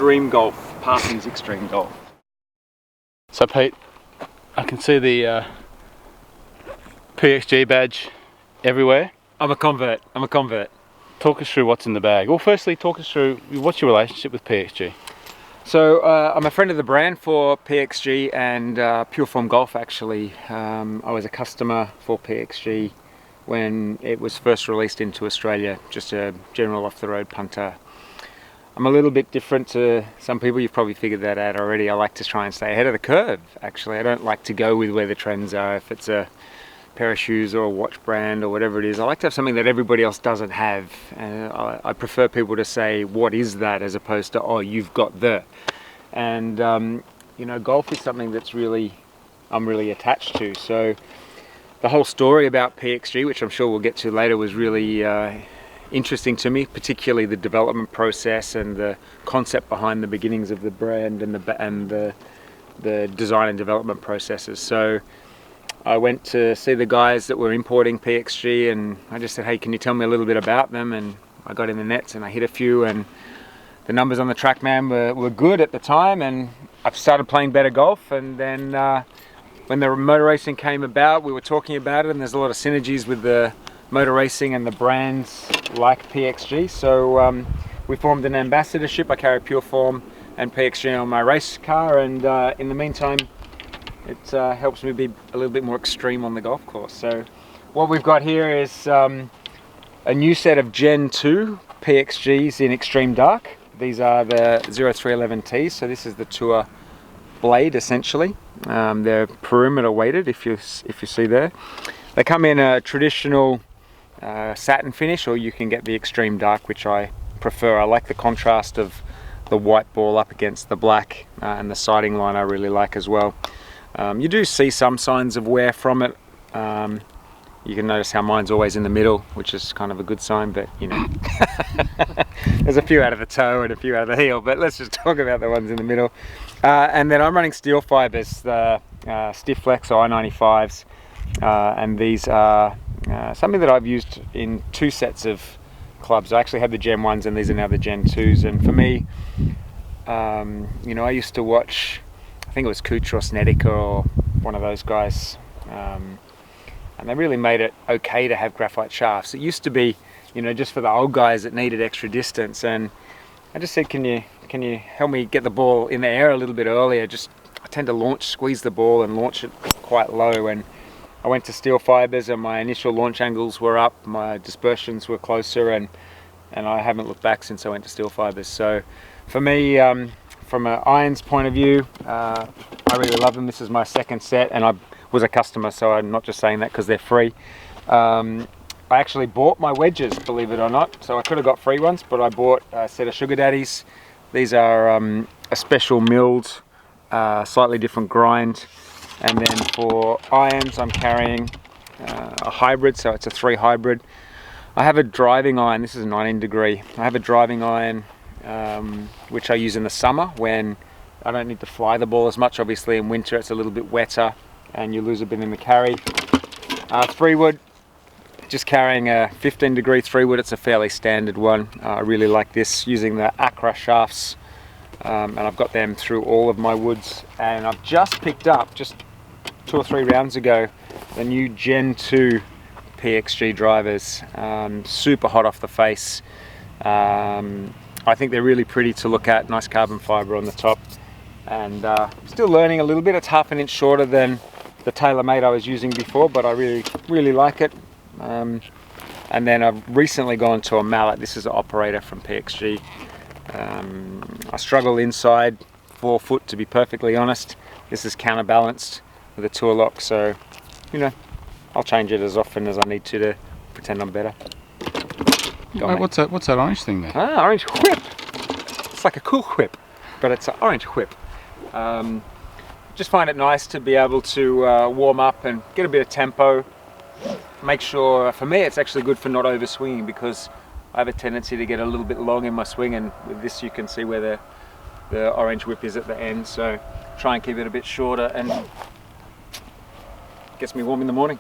extreme golf. Parsons extreme golf. So Pete, I can see the PXG badge everywhere. I'm a convert. I'm a convert. Talk us through what's in the bag. Well, firstly, talk us through what's your relationship with PXG. So I'm a friend of the brand for PXG and Pure Form Golf actually. I was a customer for PXG when it was first released into Australia, just a general off-the-road punter. I'm a little bit different to some people, you've probably figured that out already. I like to try and stay ahead of the curve actually. I don't like to go with where the trends are. If it's a pair of shoes or a watch brand or whatever it is, I like to have something that everybody else doesn't have. I prefer people to say, what is that, as opposed to, oh, you've got the. And you know, golf is something that's I'm really attached to. So the whole story about PXG, which I'm sure we'll get to later, was really interesting to me, particularly the development process and the concept behind the beginnings of the brand and the design and development processes. So I went to see the guys that were importing PXG and I just said, hey, can you tell me a little bit about them? And I got in the nets and I hit a few, and the numbers on the TrackMan were good at the time, and I started playing better golf. And then when the motor racing came about, we were talking about it, and there's a lot of synergies with the motor racing and the brands like PXG. So we formed an ambassadorship. I carry Pure Form and PXG on my race car, and in the meantime, it helps me be a little bit more extreme on the golf course. So what we've got here is a new set of Gen 2 PXGs in extreme dark. These are the 0311Ts, so this is the tour blade essentially. They're perimeter weighted, if you see there. They come in a traditional satin finish, or you can get the extreme dark, which I prefer. I like the contrast of the white ball up against the black, and the sighting line I really like as well. You do see some signs of wear from it. You can notice how mine's always in the middle, which is kind of a good sign, but you know, there's a few out of the toe and a few out of the heel, but let's just talk about the ones in the middle. And then I'm running steel fibers, the Stiff Flex I-95s, and these are something that I've used in 2 sets of clubs. I actually had the Gen 1s and these are now the Gen 2s, and for me, you know, I used to watch, I think it was Kuchar or Snedeker or one of those guys, and they really made it okay to have graphite shafts. It used to be, you know, just for the old guys that needed extra distance, and I just said, can you help me get the ball in the air a little bit earlier? I tend to squeeze the ball and launch it quite low, and I went to steel fibers and my initial launch angles were up, my dispersions were closer, and I haven't looked back since I went to steel fibers. So for me, from an irons point of view, I really love them. This is my 2nd set, and I was a customer, so I'm not just saying that because they're free. I actually bought my wedges, believe it or not, so I could have got free ones, but I bought a set of Sugar Daddies. These are a special milled, slightly different grind, and then for irons I'm carrying a hybrid, so it's a 3 hybrid. I have a driving iron, this is a 19 degree. I have a driving iron which I use in the summer when I don't need to fly the ball as much. Obviously in winter it's a little bit wetter and you lose a bit in the carry. 3 wood, just carrying a 15 degree 3 wood. It's a fairly standard one. I really like this, using the Accra shafts, and I've got them through all of my woods. And I've just picked up, just 2 or 3 rounds ago, the new Gen 2 PXG drivers. Super hot off the face. I think they're really pretty to look at, nice carbon fiber on the top, and still learning a little bit. It's half an inch shorter than the TaylorMade I was using before, but I really like it. And then I've recently gone to a mallet. This is an operator from PXG. I struggle inside 4 foot, to be perfectly honest. This is counterbalanced with a tour lock, so you know, I'll change it as often as I need to pretend I'm better. Wait, what's that orange thing there? Orange whip. It's like a cool whip, but it's an orange whip. Just find it nice to be able to warm up and get a bit of tempo. Make sure, for me it's actually good for not over swinging, because I have a tendency to get a little bit long in my swing, and with this you can see where the orange whip is at the end, so try and keep it a bit shorter, and gets me warm in the morning.